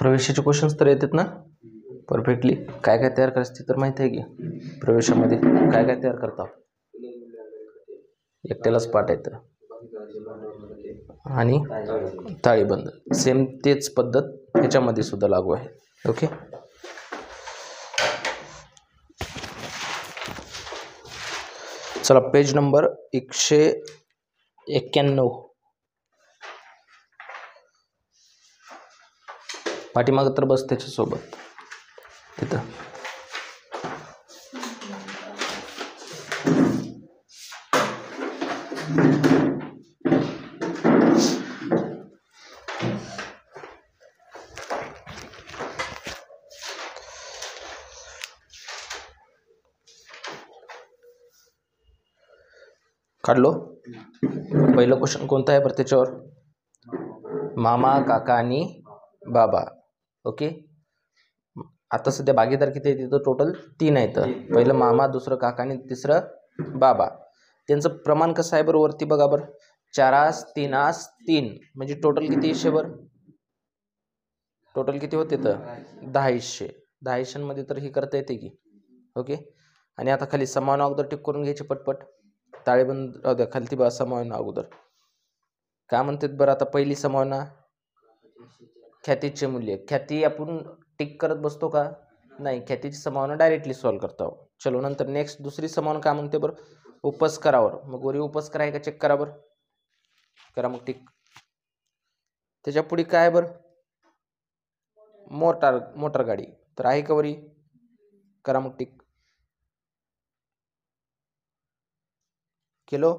प्रवेशाचे क्वेश्चन्स तर येतात ना परफेक्टली. काय काय तयार करायचं तर माहिती आहे की प्रवेशामध्ये काय काय तयार करता एकट्यालाच पाठ येतं आणि ताळेबंद. सेम तेच पद्धत ह्याच्यामध्ये सुद्धा लागू आहे. ओके, चला पेज नंबर 191. पाठीमागं तर बस त्याच्यासोबत तिथं. काढलो. पहिलं क्वेश्चन कोणतं आहे बरं त्याच्यावर? मामा, काका आणि बाबा. ओके, आता सध्या भागीदार किती आहेत तिथं? टोटल 3 आहेत. पहिलं मामा, दुसरं काका आणि तिसरं बाबा. त्यांचं प्रमाण कसं आहे बरं? वरती बघा बरं, 4 3 3 म्हणजे टोटल किती हिस्से बरं? टोटल किती होते तर 10 हिस्से. 10 हिस्सांमध्ये तर ही करता येते की. ओके, आणि आता खाली समावना अगोदर टिक करून घ्यायचे पटपट. ताळेबंद राहू द्या, खालती बघा समावना अगोदर काय म्हणतात बरं? आता पहिली समावना ख्यातीचे मूल्य. ख्याती आपण टिक करत बसतो का? नाही, ख्यातीची समावना डायरेक्टली सॉल्व्ह करतो. चलो, नंतर नेक्स्ट दुसरी समावना काय म्हणते बरं? उपस्करावर. मग वरी उपस्कर आहे का चेक करा बरं, करा मग टिक. त्याच्या पुढे काय बरं? मोटार गाडी तर आहे का वरी? करा मग टिक. केलो.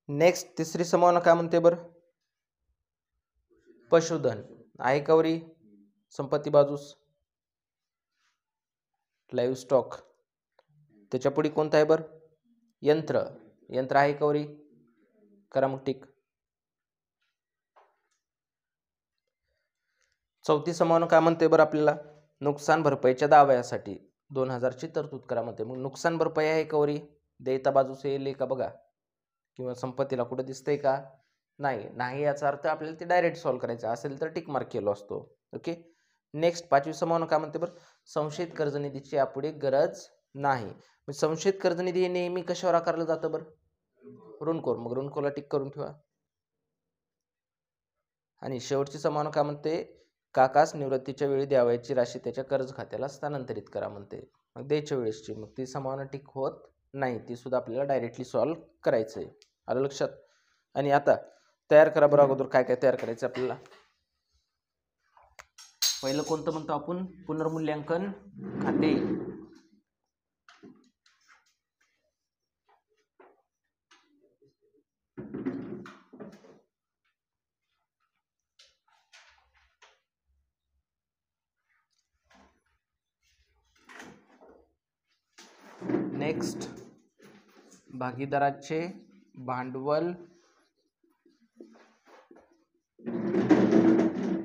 नेक्स्ट तिसरी समावना काय म्हणते बरं? पशुधन आहे का वरी? संपत्ती बाजूस लाईव्ह स्टॉक. त्याच्या पुढे कोणतं आहे बरं? यंत्र. यंत्र आहे का वरी? करा मग टिक. चौथी समावना काय म्हणते बरं आपल्याला? नुकसान भरपाईच्या दाव्यासाठी 2000ची तरतूद करा म्हणते. मग नुकसान भरपाई आहे का वरी? देयता बाजूस येईल का बघा, किंवा संपत्तीला कुठं दिसतंय का? नाही याचा अर्थ आपल्याला ते डायरेक्ट सॉल्व्ह करायचं असेल तर टिक मार्क केलो असतो. ओके, नेक्स्ट पाचवी समावना काय म्हणते बरं? संशयित कर्जनिधीची यापुढे गरज नाही. संशयित कर्जनिधी हे नेहमी कशावर आकारलं जातं बरं? ऋणकोर. मग ऋणकोरला टिक करून ठेवा. आणि शेवटची समावना काय म्हणते? काकास निवृत्तीच्या वेळी द्यावयाची राशी त्याच्या कर्ज खात्याला स्थानांतरित करा म्हणते. मग द्यायच्या वेळेसची मग ती समावना टिक होत नाही, ती सुद्धा आपल्याला डायरेक्टली सॉल्व्ह करायचं आहे. आलं लक्षात? आणि आता तयार करा बरं. अगोदर काय काय तयार करायचं आपल्याला? पहिलं कोणतं म्हणतो आपण? पुनर्मूल्यांकन खाते. नेक्स्ट भागीदाराचे भांडवल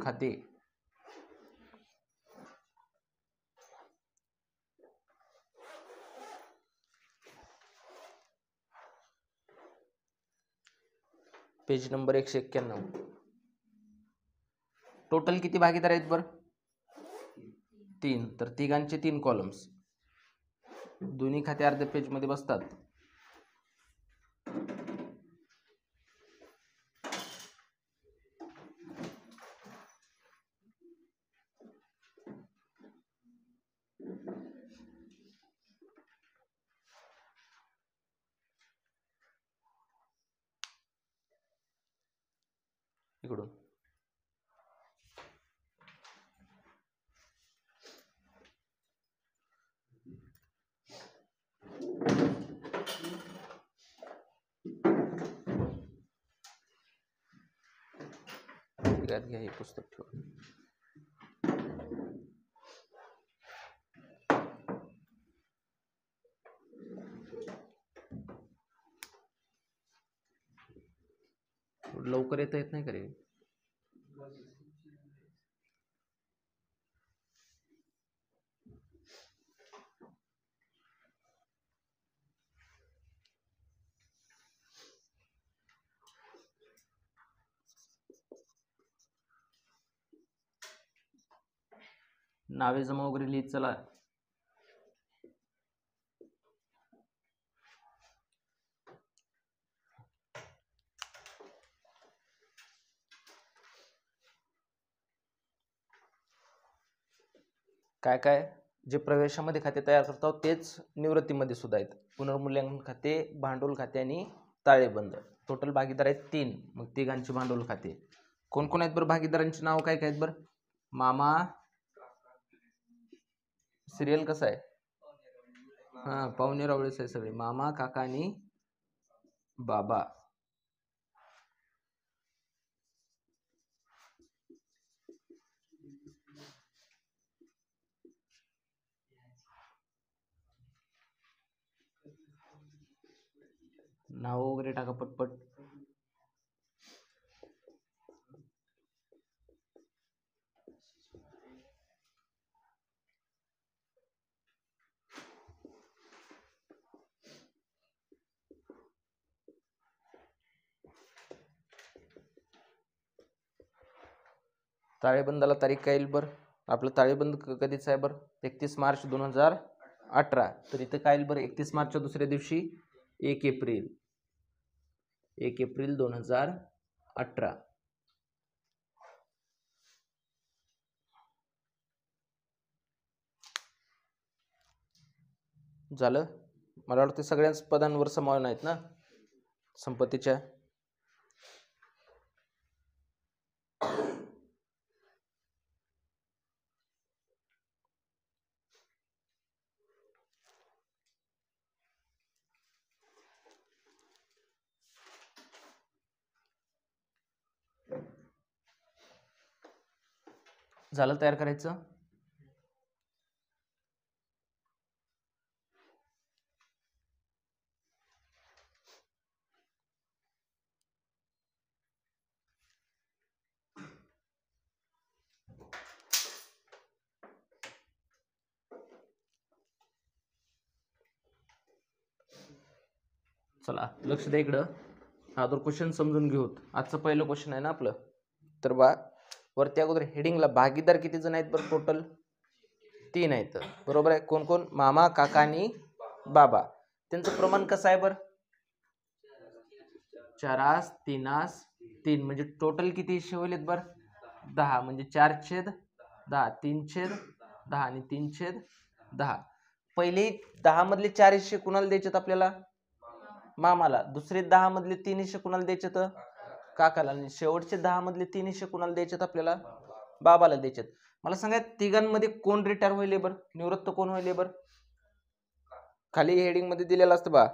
खाते. Page number 191. टोटल किती भागीदार आहेत बरं? 3. तर तिघांचे 3 कॉलम्स. दोन्ही खाते अर्ध्या पेज मध्ये बसतात. इकडून घ्या हे पुस्तक ठेवा. लवकर येता येत नाही का रे? नावे जमा वगैरे लिहित चला. काय काय जे प्रवेशामध्ये खाते तयार करतो तेच निवृत्तीमध्ये सुद्धा आहेत. पुनर्मूल्यांकन खाते, भांडवल खाते आणि ताळेबंद. टोटल भागीदार आहेत 3. मग तिघांची भांडवल खाते. कोण कोण आहेत बरं भागीदारांची नाव काय काय आहेत बरं? मामा, सिरियल कसं आहे? पाहुणे रावळेच आहे सगळे. मामा, काका आणि बाबा. नाव वगैरे टाका पटपट. ताळेबंदाला तारीख काय येईल बरं? आपलं ताळेबंद कधीच आहे बरं? 31 मार्च 2018. तर इथं काय येईल बरं? 31 मार्चच्या दुसऱ्या दिवशी 1 एप्रिल 2018. झालं? मला वाटतं सगळ्याच पदांवर समावून आहेत ना संपत्तीच्या. झालं तयार करायचं? चला लक्ष द्या इकडं. अगोदर क्वेश्चन समजून घेऊत. आजचं पहिलं क्वेश्चन आहे ना आपलं. तर वरती अगोदर हेडिंगला भागीदार किती जण आहेत बरं? टोटल 3 आहेत. बरोबर आहे. कोण कोण? मामा, काका आणि बाबा. त्यांचं प्रमाण कसं आहे बरं? 4 3 3. म्हणजे टोटल किती हिस्से होईल बरं? 10. म्हणजे 4/10, 3/10 आणि 3/10. पहिले 10 मधले 4 हिस्से कुणाला द्यायचे आपल्याला? मामाला. दुसरे 10 मधले 3 हिस्से कुणाला द्यायचे? काकाला. आणि शेवटचे 10 मधले 3 हिस्से कुणाला द्यायचे आपल्याला? बाबाला द्यायचे. मला सांगा तिघांमध्ये कोण रिटायर होईल बरं? निवृत्त कोण होईल बरं? खाली हेडिंग मध्ये दिलेलं असतं बा.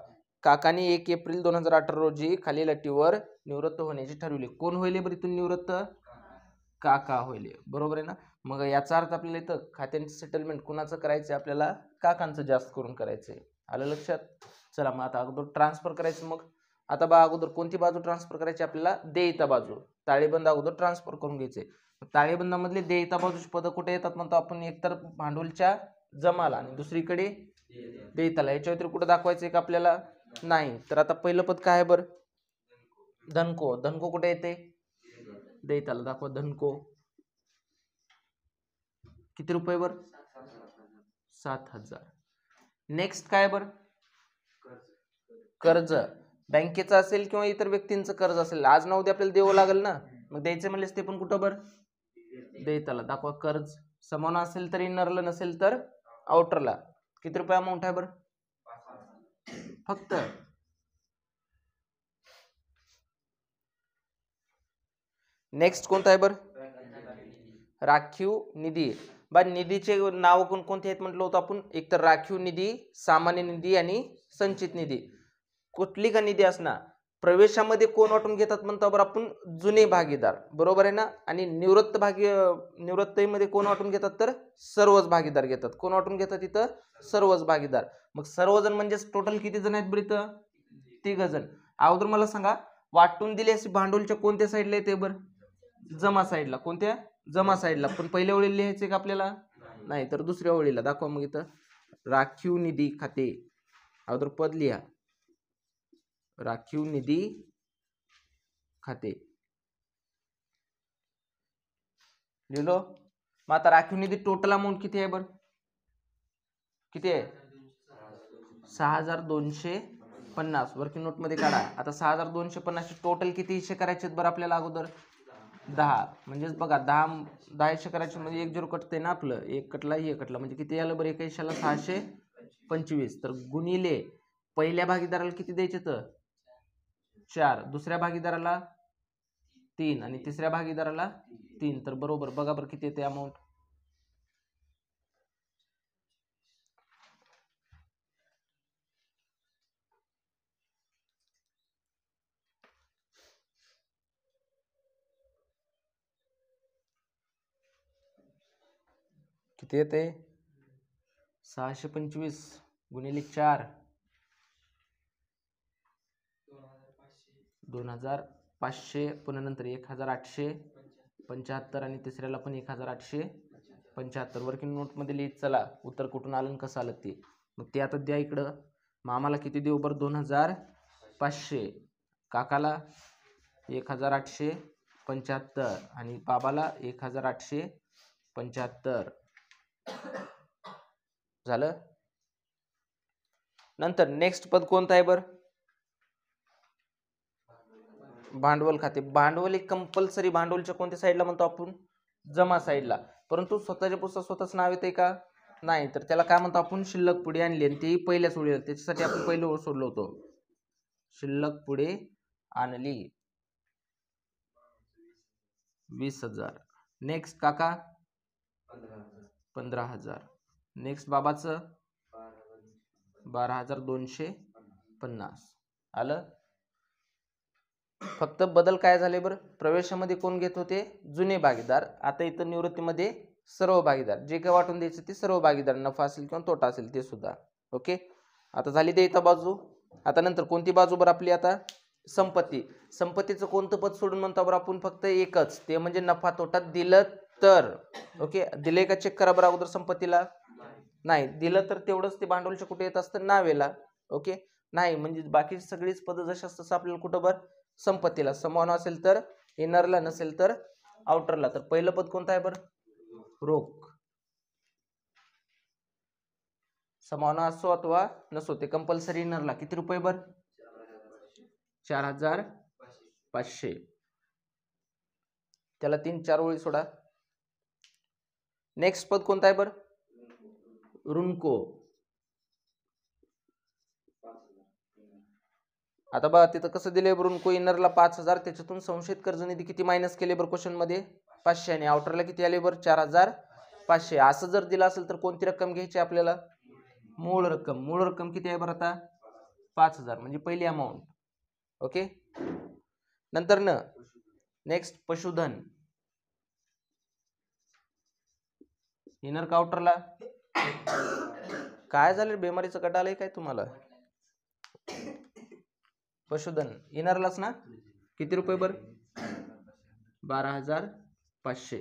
काकानी 1 एप्रिल 2018 रोजी खालील अटीवर निवृत्त होण्याची ठरवली. कोण होईल बरं इथून निवृत्त? काका होईल. बरोबर आहे ना? मग याचा अर्थ आपल्याला इथं खात्यांचं सेटलमेंट कुणाचं करायचं? आपल्याला काकांचं जास्त करून करायचंय. आलं लक्षात? चला मग आता अगोदर ट्रान्सफर करायचं. मग आता अगोदर कोणती बाजू ट्रान्सफर करायची? आपल्याला देयता बाजू. ताळेबंद अगोदर ट्रान्सफर करून घ्यायचे. ताळेबंदामधले देयता बाजूची पदं कुठे येतात म्हणतो आपण? एकतर भांडवलच्या जमाला आणि दुसरीकडे देयताला. याच्या व्यतिरिक्त कुठं दाखवायचंय का आपल्याला? नाही. तर आता पहिलं पद काय आहे बरं? धनको. धनको कुठे येते? देयताला. दाखवा धनको. किती रुपये बर? 7,000. नेक्स्ट काय बर? कर्ज. बँकेचं असेल किंवा इतर व्यक्तींचं कर्ज असेल. आज ना उद्या आपल्याला द्यावं लागेल ना. मग द्यायचं म्हणलेस ते पण कुठं बर? देयताला. दाखवा कर्ज. समान असेल तर इनरला, नसेल तर आउटरला. किती रुपये अमाऊंट आहे बरं? फक्त. नेक्स्ट कोणता आहे बरं? राखीव निधी. बा निधीचे नाव कोणते आहेत म्हटलं होतं आपण? एक तर राखीव निधी, सामान्य निधी आणि संचित निधी. कुठली का निधी असणार? प्रवेशामध्ये कोण वाटून घेतात म्हणतो बरं आपण? जुने भागीदार. बरोबर आहे ना? आणि निवृत्तीमध्ये कोण वाटून घेतात? तर सर्वच भागीदार घेतात. कोण वाटून घेतात इथं? सर्वच भागीदार. मग सर्वजण म्हणजे टोटल किती जण आहेत बरं इथं? 3 जण. अगोदर मला सांगा वाटून दिले असे भांडवलच्या कोणत्या साईडला येते बरं? जमा साईडला. कोणत्या? जमा साईडला. पण पहिल्या ओळीला लिहायचे का आपल्याला? नाही. तर दुसऱ्या ओळीला. दाखवा मग इथं. राखीव निधी खाते. अगोदर पद लिहा. राखीव निधी खाते. लिहिलो. मग आता राखीव निधी टोटल अमाऊंट किती आहे बरं? किती आहे? 6250 वर्किंग नोट मध्ये काढा. आता 6250 टोटल किती हिस्से करायचे बरं आपल्याला? अगोदर 10. म्हणजेच बघा 10 हिस्से करायचे म्हणजे 1 0 कटते ना आपलं, 1 कटला हे कटला म्हणजे किती आलं बरं? एका हिश्श्याला 625. तर गुणिले पहिल्या भागीदाराला किती द्यायचे? तर 4, दुसऱ्या भागीदाराला 3 आणि तिसऱ्या भागीदाराला 3. तर बरोबर बघा बरं किती येते अमाऊंट. किती येते? 625 गुणिले 4 2500, पुन्हा नंतर 1875 आणि तिसऱ्याला पण 1875. वर्किंग नोट मध्ये लिहित चला उत्तर कुठून आलं कसं आलं ते. मग ते आता द्या इकडं. मामाला किती देऊ बरं? 2500, काकाला 1875 आणि बाबाला 1875. झालं. नंतर नेक्स्ट पद कोणतं आहे बरं? भांडवल खाते. भांडवल एक कंपल्सरी भांडवलच्या कोणत्या साईडला म्हणतो आपण? जमा साईडला. परंतु स्वतःच्या पुस्तकात स्वतःच नाव येते का? नाही. तर त्याला काय म्हणतो आपण? शिल्लक पुढे आणली आणि ती पहिल्याच ओळीला. त्याच्यासाठी आपण पहिलं ओळ सोडलो होतो. शिल्लक पुढे आणली 20,000. नेक्स्ट काका 15,000. नेक्स्ट बाबाचं 12,250. आलं. फक्त बदल काय झाले बरं? प्रवेशामध्ये कोण घेत होते? जुने भागीदार. आता इथं निवृत्तीमध्ये सर्व भागीदार. जे काय वाटून द्यायचे ते सर्व भागीदार, नफा असेल किंवा तोटा असेल ते सुद्धा. ओके. आता झाली देयता बाजू. आता नंतर कोणती बाजू बरं आपली? आता संपत्ती. संपत्तीचं कोणतं पद सोडून म्हणतो बरं आपण? फक्त एकच, ते म्हणजे नफा तोटा दिलं तर. ओके. दिलंय का चेक करा बरं अगोदर संपत्तीला. नाही दिलं तर तेवढंच ते भांडवलच्या कुठे येत असतं? नावेला. ओके. नाही म्हणजे बाकी सगळीच पद जशी असतं आपल्याला कुठं बरं? संपत्तीला. समान असेल तर इनरला, नसेल तर आउटरला. तर पहिलं पद कोणतं आहे बरं? रोख. समान असो अथवा नसो ते कंपल्सरी इनरला. किती रुपये बरं? 4,500. त्याला 3-4 ओळी सोडा. नेक्स्ट पद कोणतं आहे बरं? ऋणको. आता बघा तिथं कसं दिलंय? ऋणको इनरला 5,000, त्याच्यातून संशयित कर्ज निधी किती मायनस केले बरं क्वेश्चन मध्ये? 500. आणि आउटरला किती आले बरं? 4,500. असं जर दिलं असेल तर कोणती रक्कम घ्यायची आपल्याला? मूळ रक्कम. मूळ रक्कम किती आहे बरं आता? 5,000 म्हणजे पहिली अमाऊंट. ओके. नंतर न नेक्स्ट पशुधन. इनर काउंटरला काय झालं? बेमारीचं गट आलंय काय तुम्हाला? पशुधन इनरलाच ना. किती रुपये बरं? 12,500.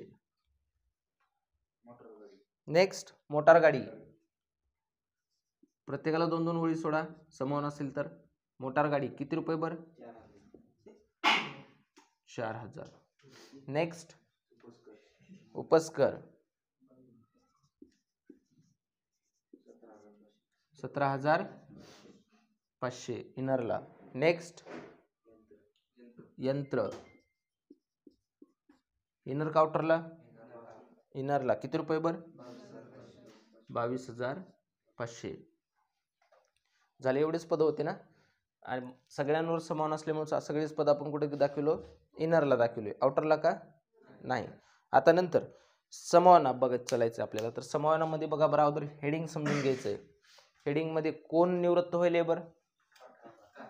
नेक्स्ट मोटार गाडी. प्रत्येकाला 2-2 ओळी सोडा समान असेल तर. मोटार गाडी किती रुपये बरं? 4,000. नेक्स्ट उपस्कर 17,500 इनरला. नेक्स्ट यंत्र. इनर काउंटरला इनरला किती रुपये बरं? 22,500. झाले. एवढेच पद होते ना. आणि सगळ्यांवर समान असल्यामुळे सगळेच पद आपण कुठे दाखवलो? इनरला दाखवले. आउटरला का नाही. आता नंतर समावना बघत चालायचं आपल्याला. तर समावनामध्ये बघा बरोबर हेडिंग समजून घ्यायचंय. हेडिंग मध्ये कोण निवृत्त होईल बरं?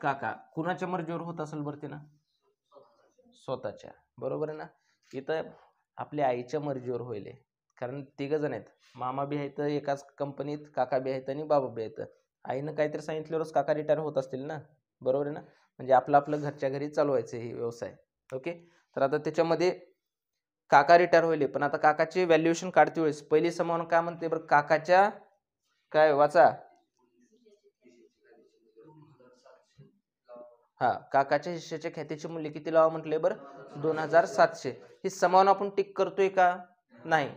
काका. कुणाच्या मर्जीवर होत असेल बरं ते ना? स्वतःच्या. बरोबर आहे ना. इथं आपल्या आईच्या मर्जीवर होईल. कारण 3 जण आहेत. मामा बी आहेत एकाच कंपनीत, काका बी आहेत आणि बाबा बी आहेत. आईनं काहीतरी सांगितल्यावरच काका रिटायर होत असतील ना. बरोबर आहे ना. म्हणजे आपलं घरच्या घरी चालवायचं हे व्यवसाय. ओके. तर आता त्याच्यामध्ये काका रिटायर होईल. पण आता काकाचे व्हॅल्युएशन काढते वेळेस पहिली समावना काय म्हणते बरं? काकाच्या काय वाचा? हा. काकाच्या हिश्श्याच्या खात्याचे मूल्य किती लावा म्हटले बरं? 2,700. ही समावना आपण टिक करतोय का? नाही.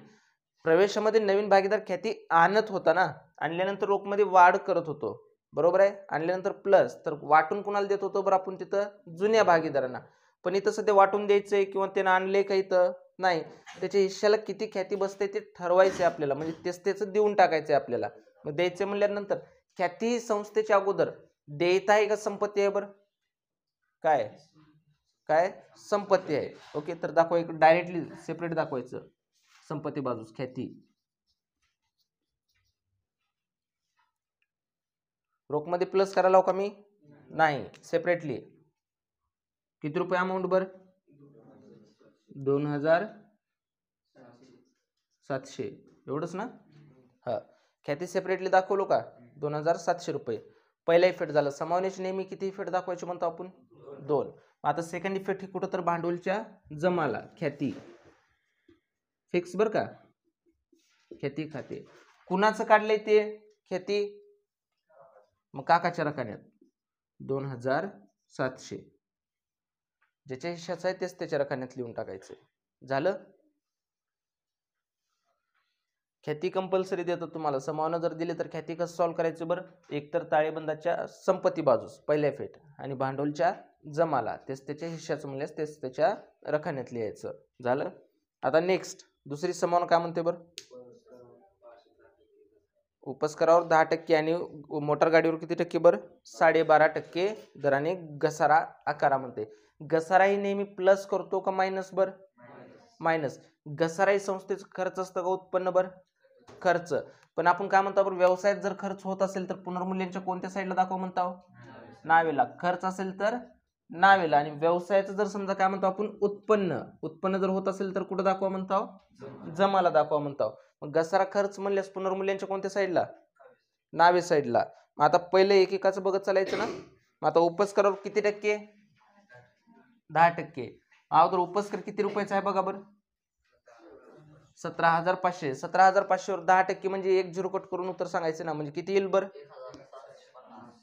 प्रवेशामध्ये नवीन भागीदार ख्याती आणत होता ना, आणल्यानंतर रोखमध्ये वाढ करत होतो, बरोबर आहे. आणल्यानंतर प्लस, तर वाटून कुणाला देत होतो बरं आपण तिथं, जुन्या भागीदारांना. पण इथं सध्या वाटून द्यायचंय किंवा त्यानं आणले का इथं नाही, त्याच्या हिश्श्याला किती ख्याती बसते ते ठरवायचंय आपल्याला, म्हणजे तेच त्याचं देऊन टाकायचंय आपल्याला. मग द्यायचं म्हणल्यानंतर ख्याती संस्थेच्या अगोदर देयता आहे का संपत्ती आहे बरं, काय काय संपत्ती आहे. ओके, तर दाखवा इकडे डायरेक्टली सेपरेट दाखवायचं संपत्ती बाजूस ख्याती. रोखमध्ये प्लस करायला लावू का मी, नाही, सेपरेटली. किती रुपये अमाऊंट बर, 2700 एवढंच ना. हा, ख्याती सेपरेटली दाखवलो का, 2700 रुपये. पहिला इफेक्ट झाला. समावण्याची नेहमी किती इफेक्ट दाखवायचे म्हणतो आपण, 2. आता सेकंड इफेक्ट हे कुठं तर भांडवलच्या जमाला ख्याती फिक्स बर का, ख्याती खाते कुणाचं काढलंय ते ख्याती, मग काकाच्या रकान्यात 2700, ज्याच्या हिश्श्याचं आहे तेच त्याच्या रकान्यात लिहून टाकायचं. झालं. ख्याती कंपल्सरी देतात तुम्हाला. समावनं जर दिले तर ख्याती कसं सॉल्व्ह करायचं बरं, एकतर ताळेबंदाच्या संपत्ती बाजूस पहिल्या फेट आणि भांडवलच्या जमाला तेच त्याच्या हिश्श्याचं म्हणल्यास तेच त्याच्या रकान्यात लिहायचं. झालं. आता नेक्स्ट दुसरी समावनं काय म्हणते बरं, उपस्करावर 10% आणि मोटार गाडीवर किती टक्के बरं, 12.5% दराने घसारा आकारा म्हणते. घसारा ही नेहमी प्लस करतो का मायनस बरं, मायनस. घसारा ही संस्थेचं खर्च असतं का उत्पन्न बरं, खर्च. पण आपण काय म्हणतो, आपण व्यवसायात जर खर्च होत असेल तर पुनर्मूल्यांच्या कोणत्या साईडला दाखवा म्हणतो, नावेला. खर्च असेल तर नावेला, आणि व्यवसायाचं जर समजा काय म्हणतो आपण उत्पन्न जर होत असेल तर कुठं दाखवा म्हणतो, जमाला दाखवा म्हणतो. मग घसारा खर्च म्हणल्यास पुनर्मूल्यांच्या कोणत्या साईडला, नावे साईडला. मग आता पहिलं एकेकाचं बघत चालायचं ना. मग आता उपस्करावर किती टक्के, 10%. अगोदर उपस्कर किती रुपयाचा आहे बघा बरं, 17,500. 17,500 वर 10% म्हणजे 1 झिरो कट करून उत्तर सांगायचं ना, म्हणजे किती येईल बरं,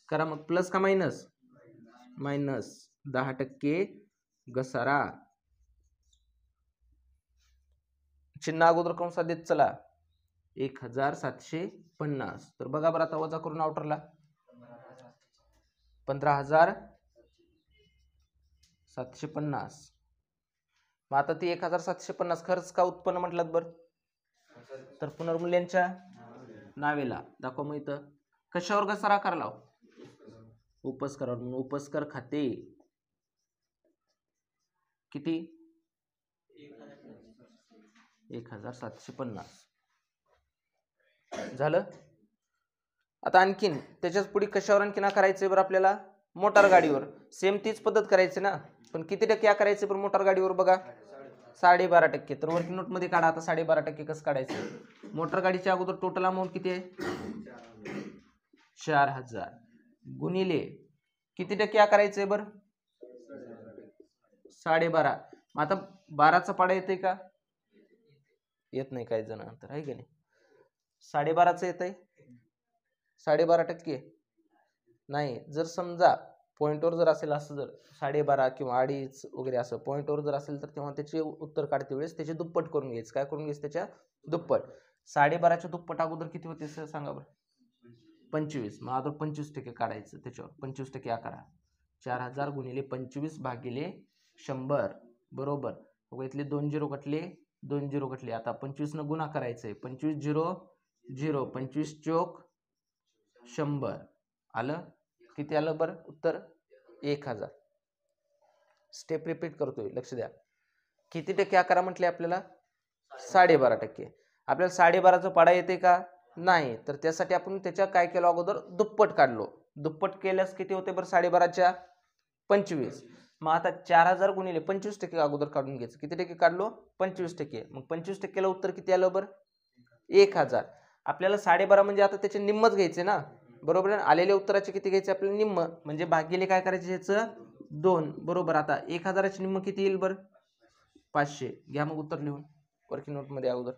करा मग. प्लस का मायनस, मायनस 10% घसारा. चिन्ह अगोदर कंसात देत चला, 1750. तर बघा बरं आता वजा करून आउटरला 15,750. मग आता ती 1750 खर्च का उत्पन्न म्हटलं बरं, तर पुनर्मूल्यांच्या नावेला दाखवा. मग इथं कशावर घसारा आकार लाव, उपस्करावर. म्हणून उपस्कर खाते किती, 1750. झालं. आता आणखीन त्याच्याच पुढे कशावर आणखीन करायचंय बरं आपल्याला, मोटार गाडीवर. सेम तीच पद्धत करायची ना, पण किती टक्के करायचं बरं मोटार गाडीवर बघा, 12.5%. तर वर्किंग नोट मध्ये काढा आता 12.5% कसं काढायचं. मोटार गाडीच्या अगोदर टोटल अमाऊंट किती आहे, 4,000 गुणिले किती टक्के करायचंय बरं, 12.5. मग आता 12चा पाडा येते का, येत नाही काही जण तर आहे की नाही. 12.5चं येत आहे, 12.5% नाही. जर समजा पॉईंटवर जर असेल असं, जर 12.5 किंवा 2.5 वगैरे असं पॉईंटवर जर असेल तर तेव्हा त्याचे उत्तर काढते वेळेस त्याचे दुप्पट करून घ्यायचं. काय करून घ्यायचं, त्याच्या दुप्पट. 12.5च्या दुप्पट अगोदर किती होते सांगा बरं, 25. मग अगोदर 25% काढायचं त्याच्यावर, 25% आकारा. 4,000 गुणिले 25 भागिले 100 बरोबर. इथले 2 झिरो कटले, 2 झिरो कटले. आता 25 न गुणा करायचंय, 25 झिरो 0, 25 चोक 100. आलं किती आलं बरं उत्तर, 1,000. स्टेप रिपीट करतोय, लक्ष द्या. किती टक्के आकारा म्हटले आपल्याला, 12.5%. आपल्याला 12.5चा पाडा येते का, नाही. तर त्यासाठी आपण त्याच्या काय केलं, अगोदर दुप्पट काढलो. दुप्पट केल्यास किती होते बरं, 12.5च्या 25. मग आता 4,000 गुणिले 25% अगोदर काढून घ्यायचं. किती टक्के काढलो, 25%. मग 25%ला उत्तर किती आलं बरं, 1,000. आपल्याला 12.5 म्हणजे आता त्याचे निम्मच घ्यायचे ना, बरोबर. आलेल्या उत्तराचे किती घ्यायचे आपल्याला, निम्म. म्हणजे भागिले काय करायचे ह्याचं, 2 बरोबर. आता 1,000चे निम्म किती येईल बरं, 500. घ्या मग उत्तर लिहून वर्किंग नोट मध्ये अगोदर.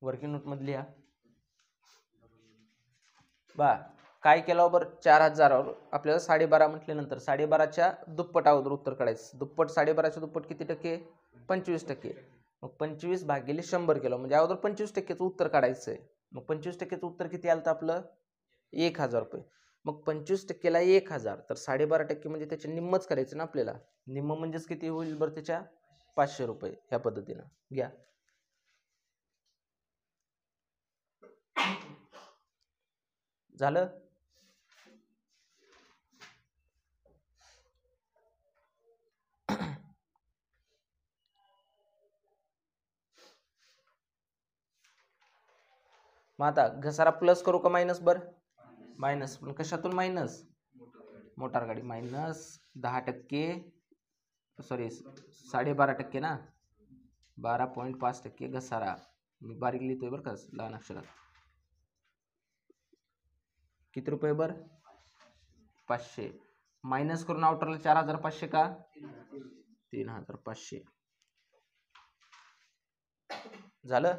वर्किंग नोट मध्ये लिहा बा. काय केलं बरं 4000 आपल्याला 12.5 म्हटल्यानंतर 12.5च्या दुप्पट अगोदर उत्तर काढायचं. दुप्पट 12.5च्या दुप्पट किती टक्के? 25%. मग 25 भागिले 100 केलं म्हणजे अगोदर 25%चं उत्तर काढायचं आहे. मग 25%चं उत्तर किती आलं तर आपलं 1000 रुपये. मग 25%ला 1000 तर 12.5% म्हणजे त्याच्या निम्मच करायचं ना आपल्याला. निम्म म्हणजेच किती होईल बरं त्याच्या 500 रुपये. ह्या पद्धतीनं घ्या. झालं. मग आता घसारा प्लस करू का मायनस? बरं मायनस. पण कशातून मायनस? मोटार गाडी. मायनस 10%, सॉरी 12.5% ना, 12.5% घसारा. मी बारीक लिहितोय बरं का लहान अक्षरात. किती रुपये बरं? 500. मायनस करून आउटरला 4500 का? 3500. झालं.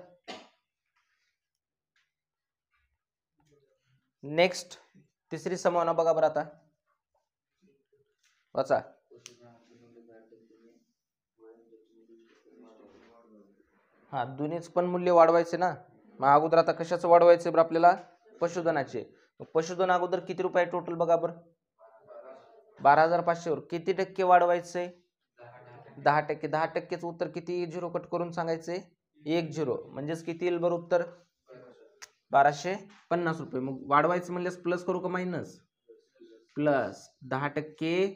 नेक्स्ट तिसरी संभावना बघा बरं आता. वाचा. हा दोन्हीच पण मूल्य वाढवायचे ना. मग अगोदर आता कशाचं वाढवायचं बरं आपल्याला? पशुधनाचे. पशुधन अगोदर किती रुपये टोटल बघा बरं? 12,500 वर किती टक्के वाढवायचंय? 10%. 10%चं उत्तर किती? 0 कट करून सांगायचंय 10 म्हणजेच किती येईल बरं उत्तर? 1250 रुपये. मग वाढवायचं म्हणल्यास प्लस करू का मायनस? प्लस 10%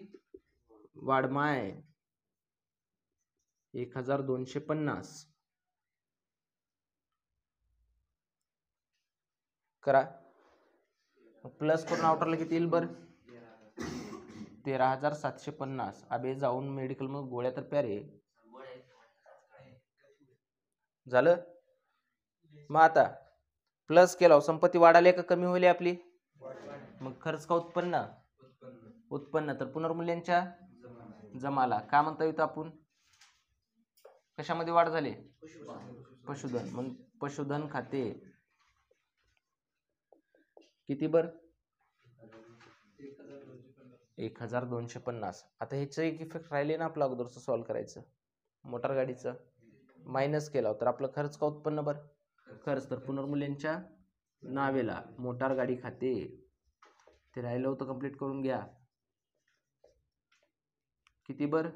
वाढमाय 1250 करा. प्लस करून आउटरला किती येईल बरं? 13,750. अबे जाऊन मेडिकल मध्ये गोळ्या तर प्यारे. झालं. मग आता प्लस केला संपत्ती वाढाली का कमी होईल आपली? मग खर्च का उत्पन्न? उत्पन्न. तर पुनर्मूल्यांच्या जमाला का म्हणता येतं आपण? कशामध्ये वाढ झाली? पशुधन. मग पशुधन खाते किती बरं? 1250. आता ह्याचं एक इफेक्ट राहिले ना आपलं अगोदरचं सॉल्व्ह करायचं. मोटार गाडीचं मायनस केला तर आपलं खर्च का उत्पन्न बरं? खर्च. तर पुनर्मूल्यांच्या नावेला मोटार गाडी खाते. ते राहिलं होतं कंप्लीट करून घ्या. किती बरं?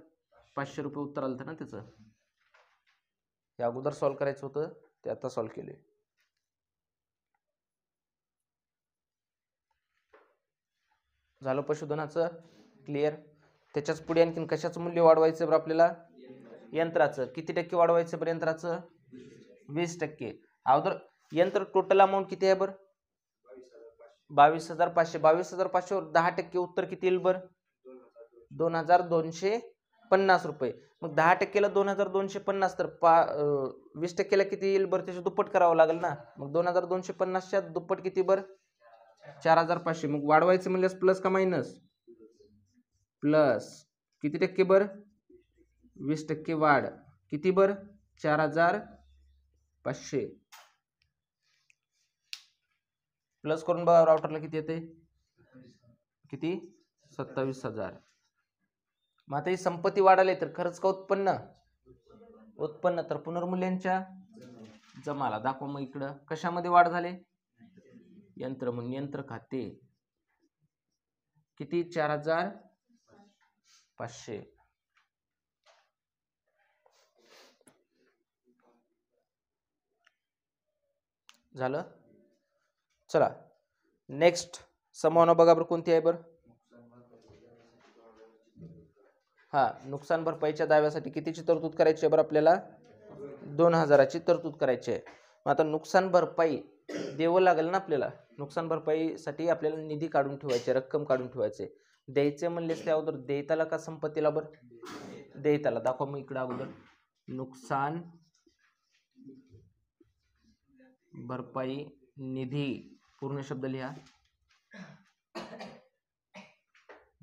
500 रुपये उत्तर आलं ना त्याचं. हे अगोदर सॉल्व्ह करायचं होतं ते आता सॉल्व्ह केले. झालं पशुधनाचं क्लिअर. त्याच्याच पुढे आणखीन कशाचं मूल्य वाढवायचं बरं आपल्याला? यंत्राचं. किती टक्के वाढवायचं बरं यंत्राचं? 20%. अगोदर यंत्र टोटल अमाऊंट किती आहे बरं? 22,500. 22,500 वर 10% उत्तर किती येईल बरं? 2,250 रुपये. मग 10%ला 2,250 तर 20%ला किती येईल बरं? त्याचे दुप्पट करावं लागेल ना. मग 2,250च्या दुप्पट किती बरं? 4,500. मग वाढवायचं म्हणल्यास प्लस का मायनस? प्लस. किती टक्के बरं? 20% वाढ. किती बरं? 4,500. प्लस करून बघा राउटरला किती येते? किती? 27,000. मग आता ही संपत्ती वाढाली तर खर्च का उत्पन्न? उत्पन्न. तर पुनर्मूल्यांच्या जमाला दाखवा. मग इकडं कशामध्ये वाढ झाली? यंत्र. म्हणून यंत्र खाते किती? 4,500. झालं. चला नेक्स्ट संभावना बघा बरं कोणती आहे बरं? हा नुकसान भरपाईच्या दाव्यासाठी कितीची तरतूद करायची आहे बरं आपल्याला? 2,000ची तरतूद करायची आहे. मग आता नुकसान भरपाई द्यावं लागेल ना आपल्याला. नुकसान भरपाईसाठी आपल्याला निधी काढून ठेवायचे, रक्कम काढून ठेवायचे. द्यायचे म्हणलेच त्या अगोदर देयताला का संपत्तीला बरं? देयताला. दाखवा मग इकडे अगोदर. नुकसान भरपाई निधी पूर्ण शब्द लिहा.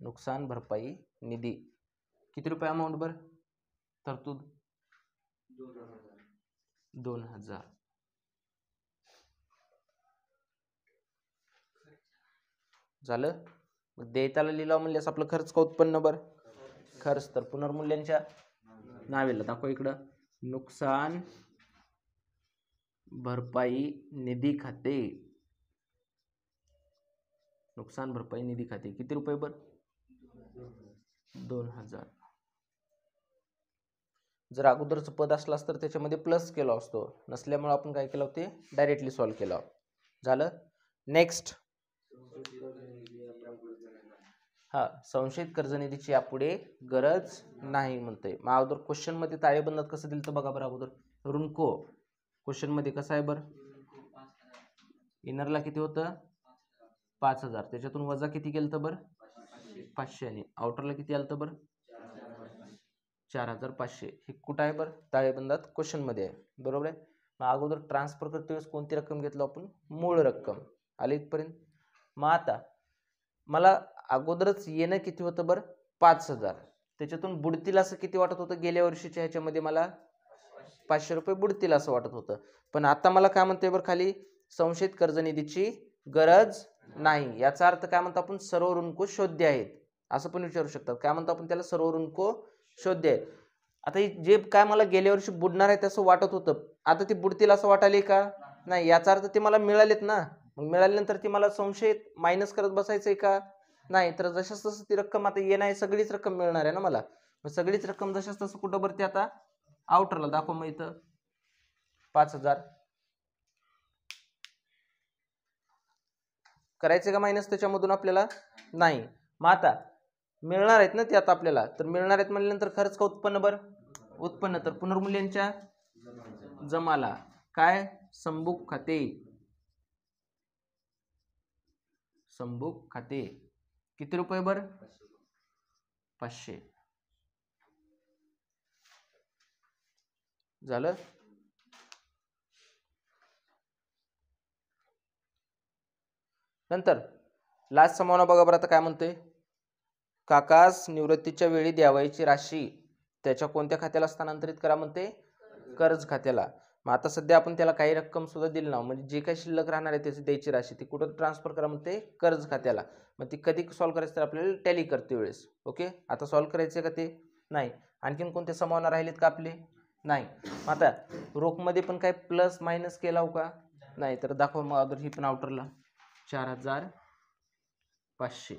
नुकसान भरपाई निधी किती रुपये अमाऊंट बरं? तरतूद 2,000. झालं. देयताला लिलाव म्हणल्यास आपलं खर्च का उत्पन्न बरं? खर्च. तर पुनर्मूल्यांच्या नावेला दाखवा इकडं, नुकसान भरपाई निधी खाते. नुकसान भरपाई निधी खाते किती रुपये बर? 2000. जर अगोदरचं पद असलं असतं तर त्याच्यामध्ये प्लस केला असतो, नसल्यामुळे आपण काय केलं होते, डायरेक्टली सॉल्व्ह केला. झालं. नेक्स्ट, हा, संशयित कर्ज निधीची यापुढे गरज नाही म्हणते. मग अगोदर क्वेश्चन मध्ये ताळेबंदात कसं दिलं तर बघा बरं. अगोदर ऋणको क्वेश्चन मध्ये कसं आहे बरं? इनरला किती होतं? 5000. त्याच्यातून वजा किती केलं तर बरं? 500. आणि आउटरला किती आलं तर बरं? 4500. हे कुठं आहे बरं? ताळेबंदात क्वेश्चन मध्ये आहे. बरोबर आहे. मग अगोदर ट्रान्सफर करते वेळेस कोणती रक्कम घेतलो आपण? मूळ रक्कम. आले इथपर्यंत. मग आता मला अगोदरच येणं किती होतं बरं? 5000. त्याच्यातून बुडतील असं किती वाटत होतं? गेल्या वर्षीच्या ह्याच्यामध्ये मला 500 रुपये बुडतील असं वाटत होतं. पण आता मला काय म्हणते बरं खाली, संशयित कर्ज निधीची गरज नाही. याचा अर्थ काय म्हणतो आपण? सर्व ऋणको शोध्य आहेत असं पण विचारू शकतात. काय म्हणतो आपण त्याला? सर्व ऋणको शोध्य आहेत. आता जे काय मला गेल्या वर्षी बुडणार आहे तसं वाटत होतं, आता ते बुडतील असं वाटायले का? नाही. याचा अर्थ ते मला मिळालेत ना. मग मिळाल्यानंतर ती मला संशयित मायनस करत बसायचंय का? नाही. तर जशाच तसं ती रक्कम आता येणार आहे, सगळीच रक्कम मिळणार आहे ना मला. मग सगळीच रक्कम जशाच तसं कुठं भरते आता? आउटरला दाखव. मग इथं 5000 करायचे का मायनस त्याच्यामधून आपल्याला? नाही. मग आता मिळणार आहेत ना ते आता आपल्याला, तर मिळणार आहेत म्हणल्यानंतर खर्च का उत्पन्न बरं? उत्पन्न. तर पुनर्मूल्यांच्या जमाला काय? संबुक खाते. संबुक खाते किती रुपये बरं? 500. झालं. नंतर लास्ट समावना बघा बरं. आता काय म्हणतोय? काकास निवृत्तीच्या वेळी द्यावायची राशी त्याच्या कोणत्या खात्याला हस्तांतरित करा म्हणते? कर्ज खात्याला. मग आता सध्या आपण त्याला काही रक्कम सुद्धा दिली ना, म्हणजे जे काही शिल्लक राहणार आहे त्याची द्यायची राशी ती कुठं ट्रान्सफर करा म्हणते? कर्ज खात्याला. मग ती कधी सॉल्व्ह करायचं तर आपल्याला टॅली करते वेळेस. ओके. आता सॉल्व्ह करायचे का ते? नाही. आणखीन कोणते समावना राहिलेत का आपले? नाही. आता रोखमध्ये पण काय प्लस मायनस केला हो का? नाही. तर दाखवा मग अगोदर ही पण आउटरला 4500.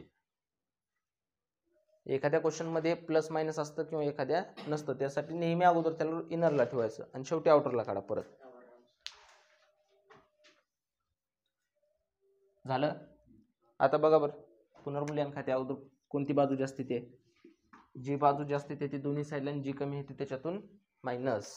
एखाद्या क्वेश्चन मध्ये प्लस मायनस असतं किंवा एखाद्या नसतं, त्यासाठी नेहमी अगोदर त्याला इनरला ठेवायचं आणि शेवटी आउटरला काढा परत. झालं. आता बघा बरं, पुनर्मूल्यांकन खाते अगोदर कोणती बाजू जास्ती ते? जी बाजू जास्ती ते दोन्ही साईडला, जी कमी आहे त्याच्यातून मायनस.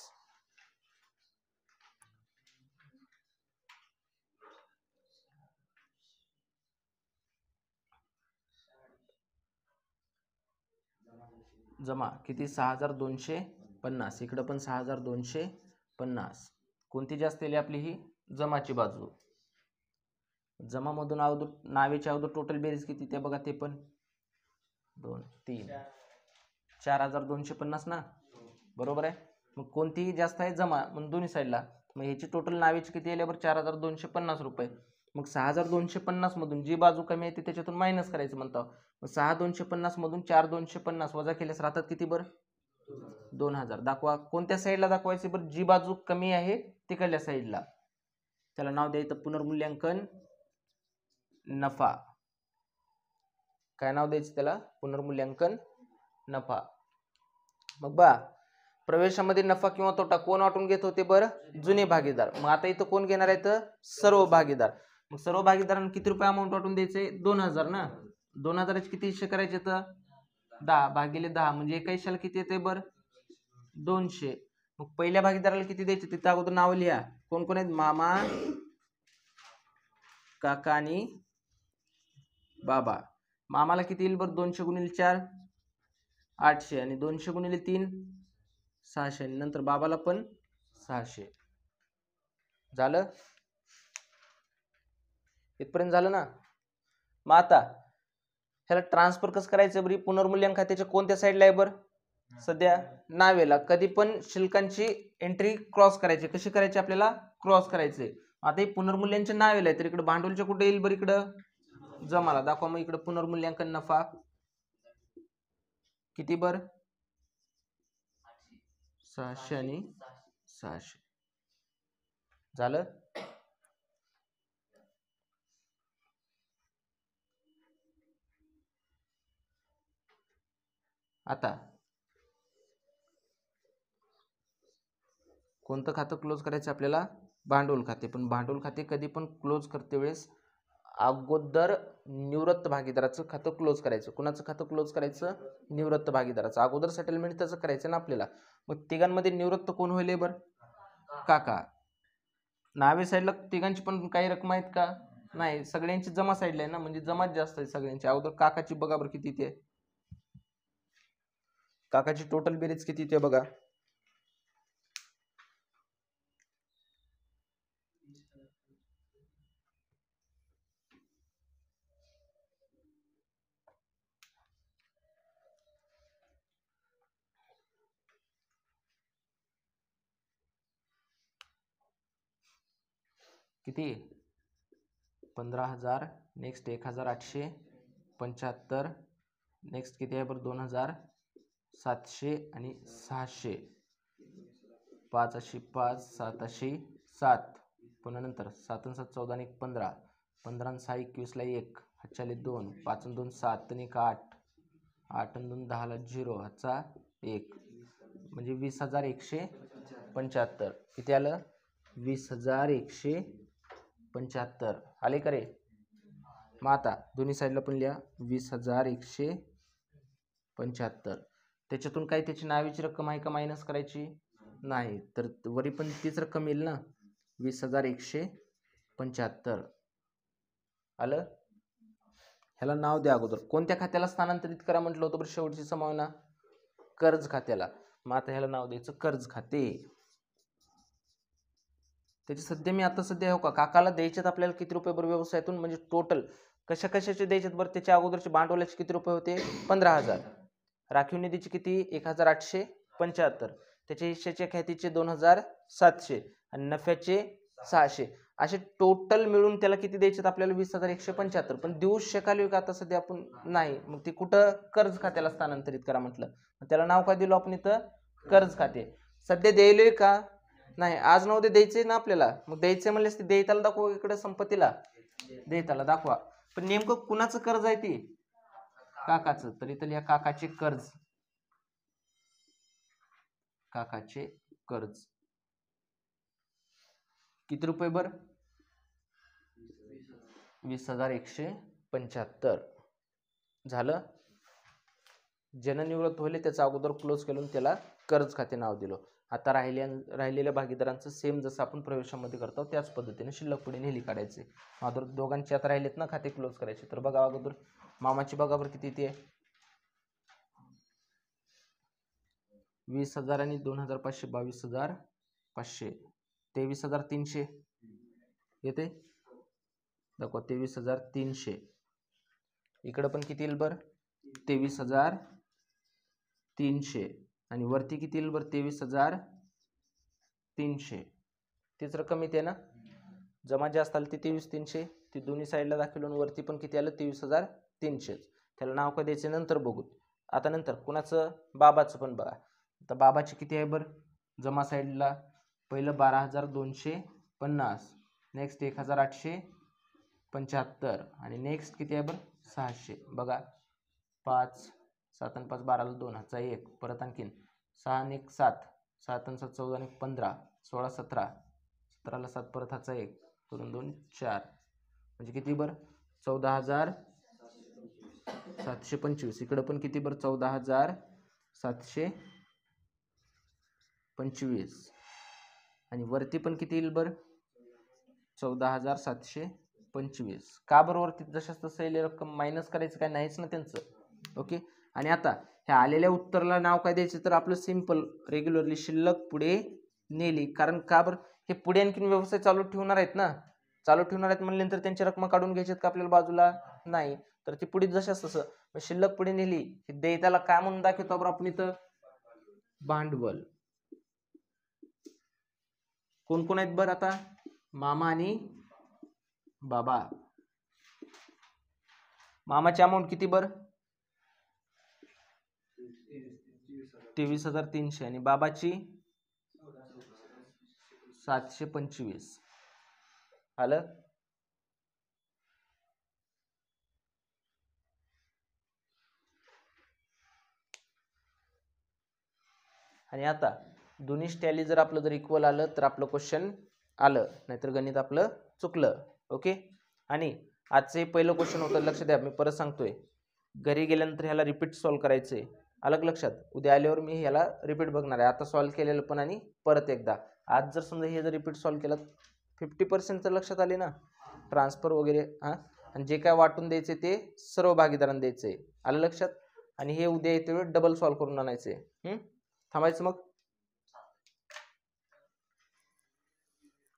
जमा किती? 6250. इकडं पण 6250. कोणती जास्त आली आपली? ही जमाची बाजू. जमा मधून अगोदर नावेच्या अगोदर टोटल बेरीज किती ते बघा. ते पण 2 3 4250 ना. बरोबर आहे. मग कोणतीही जास्त आहे? जमा. मग दोन्ही साईडला. मग ह्याची टोटल नावेची किती आली बरं? 4250 रुपये. मग 6250 मधून जी बाजू कमी आहे त्याच्यातून मायनस करायचं म्हणतो. मग 6250 मधून 4250 वजा केल्यास राहतात किती बरं? 2000. दाखवा कोणत्या साईडला दाखवायचे बरं? जी बाजू कमी आहे तिकडल्या साईडला. त्याला नाव द्यायचं पुनर्मूल्यांकन नफा. काय नाव द्यायचं त्याला? पुनर्मूल्यांकन नफा. मग बा प्रवेशामध्ये नफा किंवा तोटा कोण वाटून घेत होते बरं? जुने भागीदार. मग आता इथं कोण घेणार आहेत? सर्व भागीदार. मग सर्व भागीदारांना किती रुपये अमाऊंट वाटून द्यायचे? 2000 ना. 2000चे किती हिस्से करायचे तर? 10 भागिले 10 म्हणजे एका हिश्श्याला किती येते बरं? 200. मग पहिल्या भागीदाराला किती द्यायचे तिथं अगोदर नाव लिहा. कोण कोण आहेत? मामा, काका आणि बाबा. मामाला किती येईल बरं? 200 गुणिले 4 800 आणि 200 गुणिले 3 600 आणि नंतर बाबाला पण 600. झालं. इथपर्यंत झालं ना. मग आता ह्याला ट्रान्सफर कसं करायचं बरी? पुनर्मूल्यांकन खात्याच्या कोणत्या साईडला आहे बरं? सध्या नावेला. कधी पण शिल्लकांची एंट्री क्रॉस करायची. कशी करायची? आपल्याला क्रॉस करायचे. आता हे पुनर्मूल्यांच्या नावेला आहे तर इकडे भांडवलच्या कुठे येईल बरं? इकडं जमाला दाखवा. मग इकडे पुनर्मूल्यांकन नफा किती बर 600 आणि 600 झालं. आता कोणतं खातं क्लोज करायचं आपल्याला? भांडवल खाते. पण भांडवल खाते कधी पण क्लोज करते वेळेस अगोदर निवृत्त भागीदाराचं खातं क्लोज करायचं. कुणाचं खातं क्लोज करायचं? निवृत्त भागीदाराचं. अगोदर सेटलमेंट त्याचं करायचं ना आपल्याला. मग तिघांमध्ये निवृत्त कोण होईल बरं? काका. नावे साईडला तिघांची पण काही रक्कम आहेत का? नाही, सगळ्यांची जमा साईडला आहे ना, म्हणजे जमाच जास्त आहे सगळ्यांची. अगोदर काकाची बघा बरं किती ते, काकाची टोटल बेरीज किती ते बघा. किती? 15,000. नेक्स्ट 1,875. नेक्स्ट किती आहे बरं? 2,700 आणि 600. 5,500, 7,700. पुन्हा नंतर 7 आणि 7 14 आणि 15. 15 आणि 6 21 ला 1. हातच्याले 2. 5 आणि 2 7 आणि 1 8. 8 आणि 2 10 ला 0. हातचा 1. म्हणजे 20,175. किती आलं? 20,175 आले का रे? मग आता दोन्ही साईडला पण लिहा 20,175. त्याच्यातून काही त्याची नावीची रक्कम आहे का मायनस करायची? नाही, तर वरी पण तीच रक्कम येईल ना, 20,175. आलं? ह्याला नाव द्या अगोदर. कोणत्या खात्याला स्थानांतरित करा म्हटलं होतं बरं शेवटची संभावना? कर्ज खात्याला. मग आता ह्याला नाव द्यायचं कर्ज खाते. त्याची सध्या मी आता सध्या हो का काकाला द्यायच्यात आपल्याला किती रुपये बरं व्यवसायातून, म्हणजे टोटल कशा कशाचे द्यायच्यात बरं? त्याच्या अगोदरचे भांडवलाचे किती रुपये होते? 15,000. राखीव निधीचे किती? 1,875. त्याच्या हिश्श्याच्या ख्यातीचे 2,700 आणि नफ्याचे 600. असे टोटल मिळून त्याला किती द्यायचे आपल्याला? 20,175. पण देऊ शकाल का आता सध्या आपण? नाही. मग ते कुठं? कर्ज खात्याला स्थानांतरित करा म्हटलं. त्याला नाव काय दिलं आपण इथं? कर्ज खाते. सध्या द्यायलोय का? नाही. आज नव्हते द्यायचे ना आपल्याला. मग द्यायचे म्हणलेस ते देयताला दाखवा इकडे, संपत्तीला देयताला दाखवा. पण नेमकं कुणाचं कर्ज आहे ते? काकाचं. तर इथं लिहा काकाचे कर्ज. काकाचे कर्ज किती रुपये बर? 20,175. झालं. ज्यानं निवृत्त होईल त्याचा अगोदर क्लोज केलं, त्याला कर्ज खाते नाव दिलं. आता राहिलेल्या भागीदारांचं सेम जसं आपण प्रवेशामध्ये करतो त्याच पद्धतीने शिल्लक पुढे नेली काढायचे. अगोदर दोघांची आता राहिलेत ना खाते क्लोज करायचे. तर बघा अगोदर मामाची बघा बरं किती येते? 20,000 आणि 2,500 22,500. 23,300 येते. दाखवा 23,300. इकडं पण किती येईल बरं? 23,300. आणि वरती किती येईल बरं? 23,300. तीच रक्कम येते ना. जमा जास्त आली ती 23,300. ती दोन्ही साईडला दाखवून वरती पण किती आलं? 23,300. त्याला नाव काय द्यायचे नंतर बघू. आता नंतर कुणाचं? बाबाचं पण बघा. आता बाबाची किती आहे बरं? जमा साईडला पहिलं 12,250. नेक्स्ट 1,875. आणि नेक्स्ट किती आहे बरं? 600. बघा 5 7 आणि 5 12 ला 2 हातचा 1. परत आणखीन 6 आणि 1 7. 7 आणि 7 14 आणि 15. 16 17. 17 ला 7 परत हातचा 1. करून 2 4. म्हणजे किती बरं? 14,725. इकडं पण किती बरं? 14,725. आणि वरती पण किती येईल बरं? 14,725. का बरं? वरती जशाच तसं येईल रक्कम मायनस करायचं काय नाहीच ना त्यांचं. ओके. आणि आता ह्या आलेल्या उत्तराला नाव काय द्यायचं? तर आपलं सिंपल रेग्युलरली शिल्लक पुढे नेली. कारण का बरं? हे पुढे आणखीन व्यवसाय चालू ठेवणार आहेत ना. चालू ठेवणार आहेत म्हणल्यानंतर त्यांची रक्कम काढून घ्यायच्यात का आपल्याला बाजूला? नाही. तर ती पुढे जशाच तसं शिल्लक पुढे नेली. हे देयताला काय म्हणून दाखवतो बरं आपण इथं? भांडवल. कोण कोण आहेत बरं आता? मामा आणि बाबा. मामाची अमाऊंट किती बर? 23,300 आणि बाबाची 725. आलं? आणि आता दोन्ही टॅली जर आपलं जर इक्वल आलं तर आपलं क्वेश्चन आलं, नाहीतर गणित आपलं चुकलं. ओके. आणि आजचे पहिलं क्वेश्चन होतं, लक्ष द्या, मी परत सांगतोय, घरी गेल्यानंतर ह्याला रिपीट सॉल्व करायचंय. अलग लक्षात, उद्या आल्यावर मी ह्याला रिपीट बघणार आहे. आता सॉल्व केलेलं पण आणि परत एकदा. आज जर समजा हे जर रिपीट सॉल्व केलं 50% तर लक्षात आले ना, ट्रान्सफर वगैरे. हां, आणि जे काय वाटून द्यायचे ते सर्व भागीदारांना द्यायचे. आलं लक्षात? आणि हे उद्या येते वेळ डबल सॉल्व करून आणायचे. थांबायचं मग.